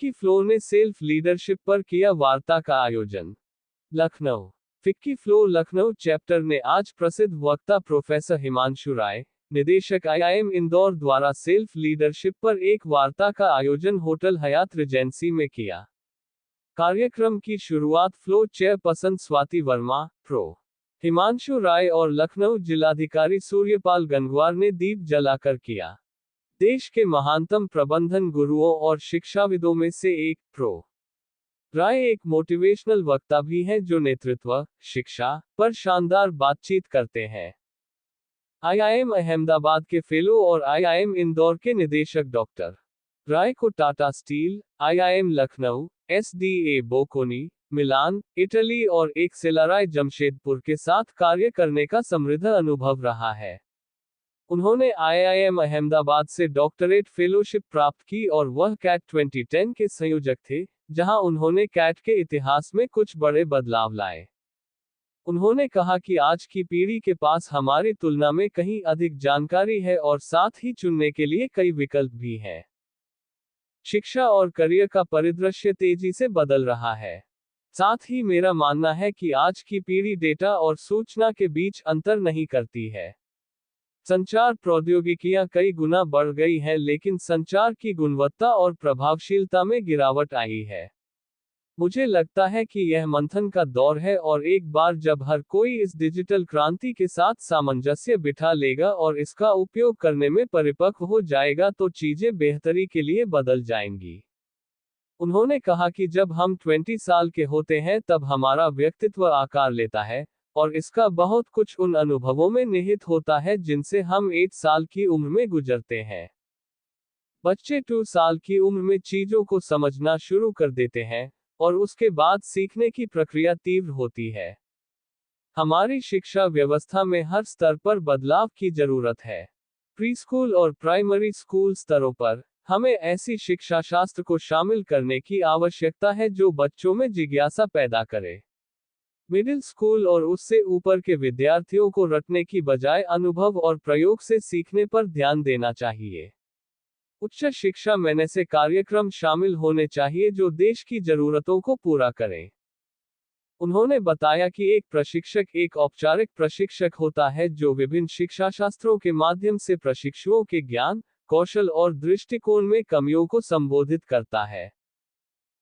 FICCI floor ने self leadership पर किया वार्ता का आयोजन। Lucknow. FICCI floor Lucknow chapter ने आज प्रसिद्ध वक्ता प्रोफेसर हिमांशु राय, निदेशक आईआईएम इंदौर द्वारा सेल्फ लीडरशिप पर एक वार्ता का आयोजन होटल हयात रिजेंसी में किया। कार्यक्रम की शुरुआत फ्लो चेयरपर्सन स्वाति वर्मा, प्रो. हिमांशु राय और लखनऊ जिलाधिकारी सूर्यपाल गंगवार ने दीप जलाकर किया। देश के महानतम प्रबंधन गुरुओं और शिक्षाविदों में से एक, प्रो. राय एक मोटिवेशनल वक्ता भी हैं जो नेतृत्व, शिक्षा पर शानदार बातचीत करते हैं। आईआईएम अहमदाबाद के फेलो और आईआईएम इंदौर के निदेशक डॉक्टर राय को Tata steel, IIM Lucknow, SDA Bocconi, Milan, Italy और एक्सेलराय जमशेदपुर के साथ कार्य करने का समृद्ध अनुभव रहा है। उन्होंने आईआईएम अहमदाबाद से डॉक्टरेट फेलोशिप प्राप्त की और वह कैट 2010 के संयोजक थे, जहां उन्होंने कैट के इतिहास में कुछ बड़े बदलाव लाए। उन्होंने कहा कि आज की पीढ़ी के पास हमारी तुलना में कहीं अधिक जानकारी है और साथ ही चुनने के लिए कई विकल्प भी हैं। शिक्षा और करियर का परिदृश्य तेजी से बदल रहा है। साथ ही मेरा मानना है कि आज की पीढ़ी डेटा और सूचना के बीच अंतर नहीं करती है। संचार प्रौद्योगिकियां कई गुना बढ़ गई हैं, लेकिन संचार की गुणवत्ता और प्रभावशीलता में गिरावट आई है। मुझे लगता है कि यह मंथन का दौर है और एक बार जब हर कोई इस डिजिटल क्रांति के साथ सामंजस्य बिठा लेगा और इसका उपयोग करने में परिपक्व हो जाएगा तो चीजें बेहतरी के लिए बदल जाएंगी। उन्होंने कहा कि जब हम 20 साल के होते हैं तब हमारा व्यक्तित्व आकार लेता है, और इसका बहुत कुछ उन अनुभवों में निहित होता है जिनसे हम 8 साल की उम्र में गुजरते हैं। बच्चे 2 साल की उम्र में चीजों को समझना शुरू कर देते हैं, और उसके बाद सीखने की प्रक्रिया तीव्र होती है। हमारी शिक्षा व्यवस्था में हर स्तर पर बदलाव की जरूरत है। प्रीस्कूल और प्राइमरी स्कूल स्तरों पर हमें ऐसी शिक्षा शास्त्र को शामिल करने की आवश्यकता है जो बच्चों में जिज्ञासा पैदा करे। मिडिल स्कूल और उससे ऊपर के विद्यार्थियों को रटने की बजाय अनुभव और प्रयोग से सीखने पर ध्यान देना चाहिए। उच्च शिक्षा में ऐसे कार्यक्रम शामिल होने चाहिए जो देश की जरूरतों को पूरा करें। उन्होंने बताया कि एक प्रशिक्षक एक औपचारिक प्रशिक्षक होता है जो विभिन्न शिक्षाशास्त्रों के माध्यम से प्रशिक्षुओं के ज्ञान, कौशल और दृष्टिकोण में कमियों को संबोधित करता है।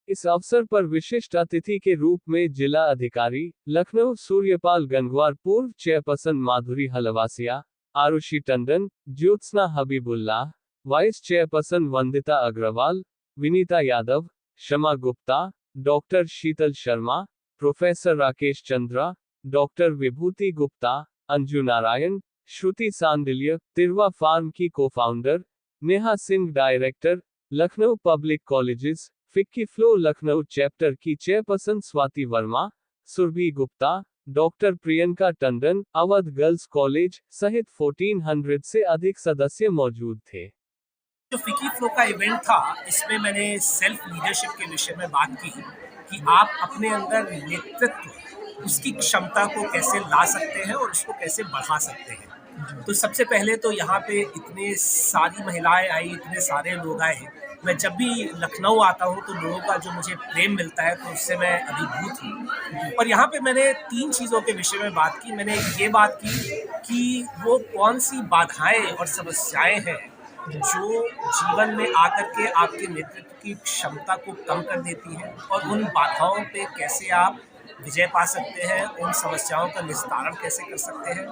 इस अवसर पर विशिष्ट अतिथि के रूप में जिला अधिकारी लखनऊ सूर्यपाल गंगवार, पूर्व chairperson Madhuri Halwasiya, Aarushi Tandon, Jyotsna Habibullah, vice chairperson Vandita Agarwal, Vinita Yadav, Shama Gupta, doctor Sheetal Sharma, professor Rakesh Chandra, doctor Vibhuti Gupta, Anju Narayan, Shruti Sandilya, Tirwa farm की co-founder, Neha Singh director, Lucknow public colleges, FICCI FLO Lucknow chapter की chairperson Swati Verma, Surabhi Gupta, doctor Priyanka Tandon, Awadh girls college सहित 1400 से अधिक सदस्य मौजूद थे। जो फिक्की फ्लो का इवेंट था, इसमें मैंने सेल्फ लीडरशिप के विषय में बात की कि आप अपने अंदर नेतृत्व, उसकी क्षमता को कैसे ला सकते हैं और उसको कैसे बढ़ा सकते हैं। तो सबसे पहले तो यहाँ पे इतने सारी महिलाएं आई, इतने सारे लोग आए। मैं जब भी लखनऊ आता हूँ तो लोगों का जो मुझे प्रेम मिलता है तो उससे मैं अभिभूत हूँ। और यहाँ पे मैंने 3 चीज़ों के विषय में बात की। मैंने ये बात की कि वो कौन सी बाधाएं और समस्याएं हैं जो जीवन में आकर के आपके नेतृत्व की क्षमता को कम कर देती हैं, और उन बाधाओं पे कैसे आप विजय पा सकते हैं, उन समस्याओं का निस्तारण कैसे कर सकते हैं।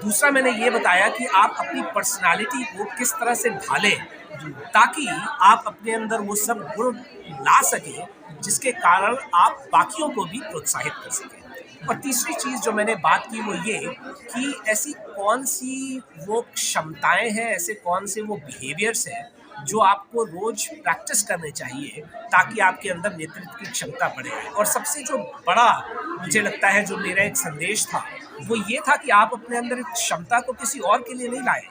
दूसरा मैंने ये बताया कि आप अपनी पर्सनालिटी को किस तरह से ढालें ताकि आप अपने अंदर वो सब गुण ला सकें जिसके कारण आप बाकियों को भी प्रोत्साहित कर सकें। और तीसरी चीज़ जो मैंने बात की वो ये कि ऐसी कौन सी वो क्षमताएं हैं, ऐसे कौन से वो बिहेवियर्स हैं जो आपको रोज प्रैक्टिस करने चाहिए ताकि आपके अंदर नेतृत्व की क्षमता बढ़े। और सबसे जो बड़ा मुझे लगता है जो मेरा एक संदेश था वो ये था कि आप अपने अंदर इस क्षमता को किसी और के लिए नहीं लाएं,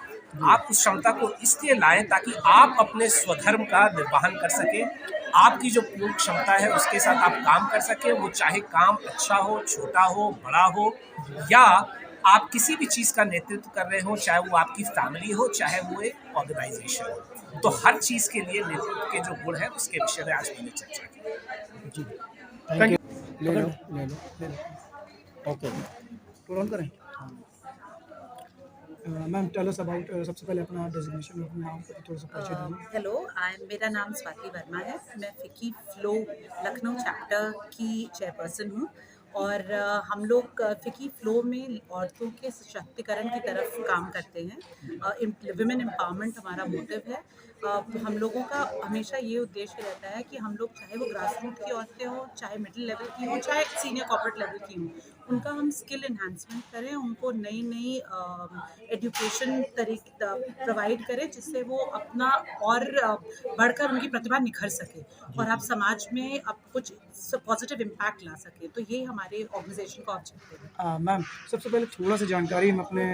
आप उस क्षमता को इसलिए लाएं ताकि आप अपने स्वधर्म का निर्वहन कर सकें। आपकी जो पूर्ण क्षमता है उसके साथ आप काम कर सकें, वो चाहे काम अच्छा हो, छोटा हो, बड़ा हो, या आप किसी भी चीज़ का नेतृत्व कर रहे हो, चाहे वो आपकी फैमिली हो, चाहे वो एक ऑर्गेनाइजेशन हो। तो हर चीज़ के लिए नेतृत्व के जो गुण है उसके विषय में आज मैंने चर्चा की। जी, थैंक यू। ले लो। ओके, टोन ऑन करें। मैम टेल अस अबाउट सबसे पहले अपना डेजिग्नेशन अपने नाम पर थोड़ा सा परिचय दीजिए। हेलो, मेरा नाम स्वाति वर्मा है। मैं फिकी फ्लो लखनऊ चैप्टर की चेयरपर्सन हूँ और हम लोग फिकी फ्लो में औरतों के सशक्तिकरण की तरफ काम करते हैं। विमेन एम्पावरमेंट हमारा मोटिव है। हम लोगों का हमेशा ये उद्देश्य रहता है कि हम लोग चाहे वो ग्रास रूट की औरतें हों, चाहे मिडिल लेवल की हों, चाहे सीनियर कॉर्पोरेट लेवल की हों, उनका हम स्किल एनहांसमेंट करें, उनको नई नई एजुकेशन प्रोवाइड करें जिससे वो अपना और बढ़कर उनकी प्रतिभा निखर सके और आप समाज में अब कुछ पॉजिटिव इम्पैक्ट ला सके। तो ये हमारे ऑर्गेनाइजेशन का ऑब्जेक्टिव है। मैम सबसे पहले थोड़ा सा जानकारी हम अपने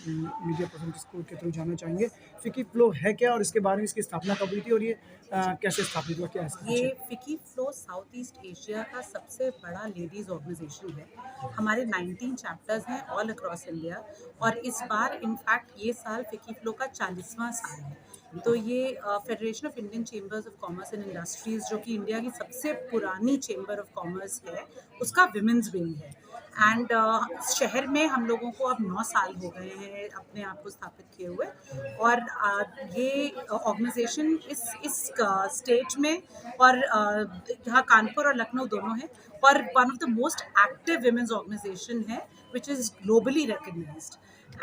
मीडिया पर्सन को के थ्रू जानना चाहेंगे। फिकी फ्लो है क्या और इसके बारे में इसकी स्थापना कब हुई थी और ये कैसे स्थापित हुआ, क्या है इसका? ये फिकी फ्लो साउथ ईस्ट एशिया का सबसे बड़ा लेडीज़ ऑर्गेनाइजेशन है। हमारे 19 चैप्टर्स हैं ऑल अक्रॉस इंडिया और इस बार इनफैक्ट ये साल फिकी फ्लो का 40वां साल है। तो ये federation of Indian chambers of commerce and industries जो कि इंडिया की सबसे पुरानी चेंबर ऑफ कॉमर्स है उसका विमेंस विंग है। एंड शहर में हम लोगों को अब 9 साल हो गए हैं अपने आप को स्थापित किए हुए और ये ऑर्गेनाइजेशन इस स्टेट में और यहाँ कानपुर और लखनऊ दोनों है और one of the most active women's organisation है which is globally recognised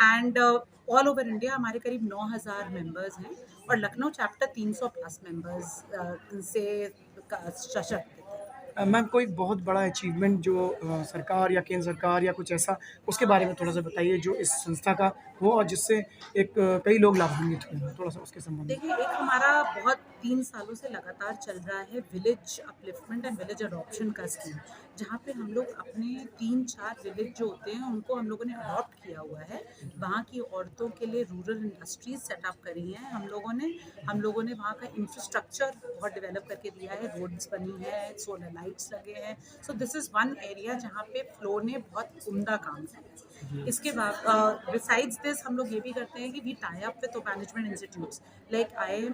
and all over India हमारे करीब 9,000 मेंबर्स हैं और लखनऊ चैप्टर 300 प्लस मेंबर्स से सशक्त है। मैम कोई बहुत बड़ा अचीवमेंट जो सरकार या केंद्र सरकार या कुछ ऐसा उसके बारे में थोड़ा सा बताइए जो इस संस्था का हो और जिससे कई लोग लाभान्वित हुए, थोड़ा सा उसके संबंध में। देखिए, एक हमारा बहुत 3 सालों से लगातार चल रहा है village upliftment and village adoption का स्कीम, जहाँ पे हम लोग अपने 3-4 विलेज जो होते हैं उनको हम लोगों ने अडॉप्ट किया हुआ है। वहाँ की औरतों के लिए रूरल इंडस्ट्रीज सेटअप करी हैं हम लोगों ने वहाँ का इंफ्रास्ट्रक्चर बहुत डेवलप करके दिया है, रोड्स बनी है, सोलर लाइट्स लगे हैं। So this is one area जहाँ पे फ्लो ने बहुत उम्दा काम किया है। इसके बाद बिसाइड्स दिस हम लोग ये भी करते हैं कि we tie up with management institutes like IIM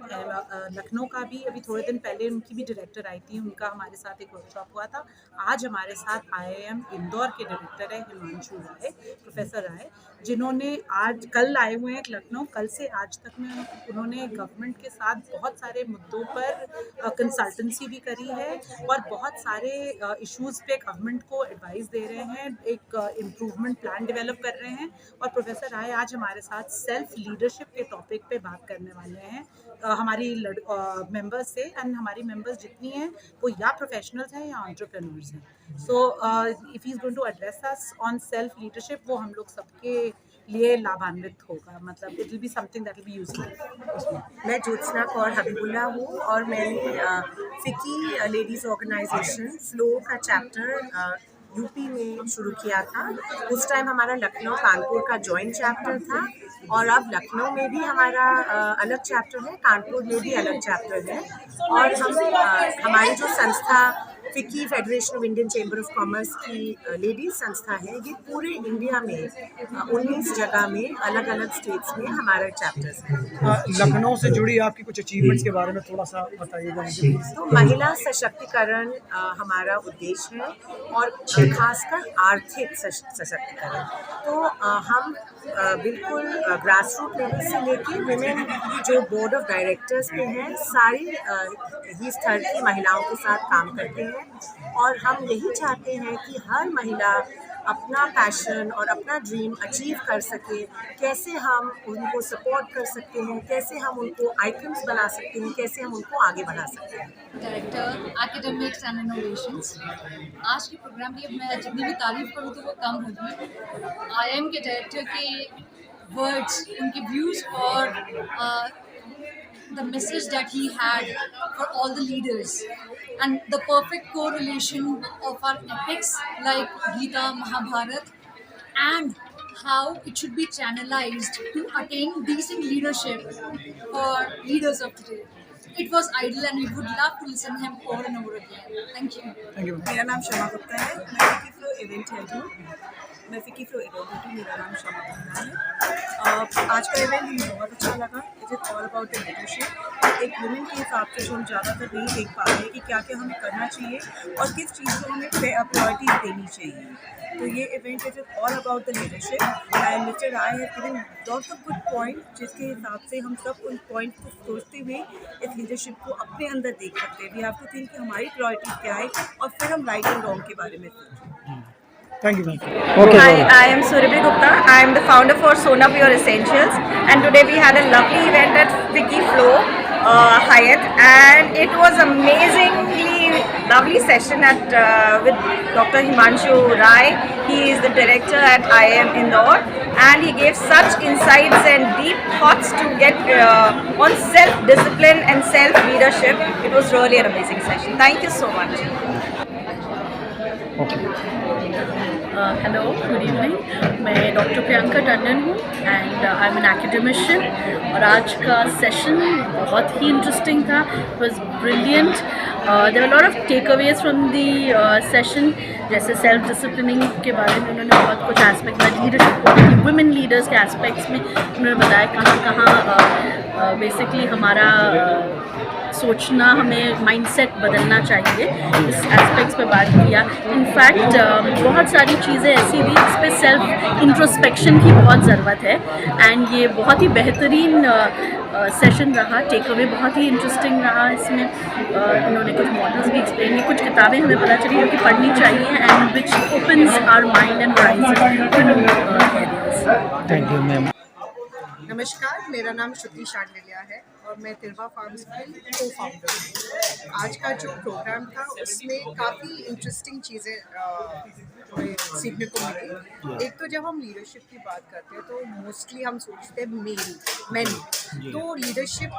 Lucknow का भी अभी थोड़े दिन पहले उनकी भी डायरेक्टर आई थी, उनका हमारे साथ एक वर्कशॉप हुआ था। आज हमारे साथ IIM इंदौर के डायरेक्टर है हिमांशु राय, प्रोफेसर राय, जिन्होंने आज कल आए हुए हैं लखनऊ, कल से आज तक में उन्होंने गवर्नमेंट के साथ बहुत सारे मुद्दों पर कंसल्टेंसी भी करी है और बहुत सारे इश्यूज़ पे गवर्नमेंट को एडवाइस दे रहे हैं, एक इम्प्रूवमेंट प्लान डेवलप कर रहे हैं। और प्रोफेसर राय आज हमारे साथ सेल्फ लीडरशिप के टॉपिक पे बात करने वाले हैं हमारी मेंबर्स से। एंड हमारी मेंबर्स जितनी हैं वो या प्रोफेशनल्स हैं या एंटरप्रेन्योर्स हैं। So if he is going to address us on self leadership, वो हम लोग सबके लिए लाभान्वित होगा, मतलब it will be something that will be useful. मैं ज्योत्सना कौर हबीबुल्ला हूँ और मैंने फिकी लेडीज़ ऑर्गेनाइजेशन फ्लो का चैप्टर यूपी में शुरू किया था। उस टाइम हमारा लखनऊ कानपुर का जॉइंट चैप्टर था और अब लखनऊ में भी हमारा अलग चैप्टर है, कानपुर में भी अलग चैप्टर है। और हमारी जो संस्था फिकी federation of Indian chamber of commerce की लेडीज संस्था है, ये पूरे इंडिया में 19 जगह में अलग अलग स्टेट्स में हमारा चैप्टर्स है। लखनऊ से जुड़ी आपकी कुछ अचीवमेंट्स के बारे में थोड़ा सा बताइएगा मुझे। तो महिला सशक्तिकरण हमारा उद्देश्य है और खासकर आर्थिक सशक्तिकरण। तो हम बिल्कुल ग्रास रूट लेवल से लेके विमेन जो बोर्ड ऑफ डायरेक्टर्स पे हैं, सारी ही स्तर की महिलाओं के साथ काम करते हैं और हम यही चाहते हैं कि हर महिला अपना पैशन और अपना ड्रीम अचीव कर सके। कैसे हम उनको सपोर्ट कर सकते हैं, कैसे हम उनको आइकन्स बना सकते हैं, कैसे हम उनको आगे बढ़ा सकते हैं। Director academics and innovations. आज के प्रोग्राम की मैं जितनी भी तारीफ करूँ तो वो कम होगी। IIM के डायरेक्टर के वर्ड्स, उनके व्यूज़ और the message that he had for all the leaders and the perfect correlation of our epics like Gita, Mahabharata, and how it should be channelized to attain decent leadership for leaders of today. It was ideal and we would love to listen to him over and over again. Thank you. Thank you. मेरा नाम शमा गुप्ता है, मैं फिकी flow event head हूँ। मैं फिकी flow event हूँ, मेरा नाम शमा खन्ना है। आज का इवेंट मुझे बहुत अच्छा लगा। It is all about the leadership. एक वुमेन के हिसाब से जो हम ज़्यादातर नहीं देख पा रहे हैं कि क्या क्या हमें करना चाहिए और किस चीज़ को हमें प्रायोरिटी देनी चाहिए। तो ये event is all about the leadership and mister Rai have given lots of good point, जिसके हिसाब से हम सब उन पॉइंट को सोचते हुए इस लीडरशिप को अपने अंदर देख सकते हैं। वी हैव टू थिंक कि हमारी प्रायोरिटी क्या है और फिर हम राइट एंड रॉन्ग के बारे में सोचें। Thank you ma'am. Hi, I am Surabhi Gupta. I am the founder for Sona Pure Essentials, and today we had a lovely event at Vicky Flow Hyatt, and it was amazingly lovely session at with Dr. Himanshu Rai. He is the director at IIM Indore, and he gave such insights and deep thoughts to get on self-discipline and self-leadership. It was really an amazing session. Thank you so much. Hello, good evening. मैं doctor Priyanka Tandon हूँ and I am an academician. और आज का session बहुत ही interesting था। It was brilliant. There were lot of takeaways from the session, जैसे self disciplining के बारे में उन्होंने बहुत कुछ एस्पेक्ट में, लीडरशिप वुमेन लीडर्स के एस्पेक्ट्स में उन्होंने बताया कहाँ कहाँ बेसिकली हमारा सोचना, हमें माइंडसेट बदलना चाहिए। इस एस्पेक्ट्स पे बात किया। इनफैक्ट बहुत सारी चीज़ें ऐसी थी जिस पे सेल्फ इंट्रोस्पेक्शन की बहुत ज़रूरत है एंड ये बहुत ही बेहतरीन सेशन रहा। टेक अवे बहुत ही इंटरेस्टिंग रहा। इसमें उन्होंने कुछ मॉडल्स भी एक्सप्लेन की, कुछ किताबें हमें पता चली जो कि पढ़नी चाहिए and which opens our mind and horizon. Thank you ma'am. नमस्कार, मेरा नाम श्रुति शांडिल्या है और मैं तिरवा फार्म्स की को फाउंडर हूँ। आज का जो प्रोग्राम था उसमें काफ़ी इंटरेस्टिंग चीज़ें सीखने को मिली। एक तो जब हम लीडरशिप की बात करते हैं तो मोस्टली हम सोचते हैं मैन। तो लीडरशिप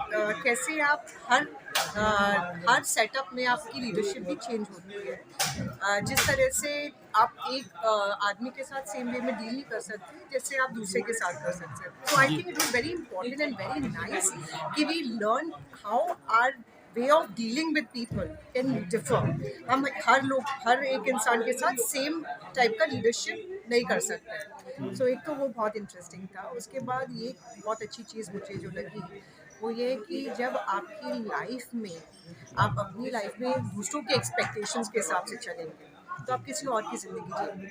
कैसे आप हर सेटअप में आपकी लीडरशिप भी चेंज होती है। जिस तरह से आप एक आदमी के साथ सेम वे में डील नहीं कर सकते जैसे आप दूसरे के साथ कर सकते हैं। तो I think it was very important and very nice कि we learn how our ways of dealing with people can differ. हम हर एक इंसान के साथ सेम टाइप का लीडरशिप नहीं कर सकते। सो एक तो वो बहुत इंटरेस्टिंग था। उसके बाद ये बहुत अच्छी चीज़ मुझे जो लगी वो ये कि जब आपकी लाइफ में आप अपनी लाइफ में दूसरों के एक्सपेक्टेशंस के हिसाब से चलेंगे तो आप किसी और की ज़िंदगी जिएंगे।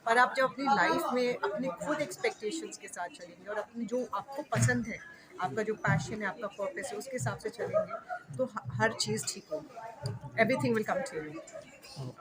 पर आप जब अपनी लाइफ में अपने खुद एक्सपेक्टेशंस के साथ चलेंगे और अपनी जो आपको पसंद है, आपका जो पैशन है, आपका पर्पस है, उसके हिसाब से चलेंगे तो हर चीज़ ठीक होगी। Everything will come to you.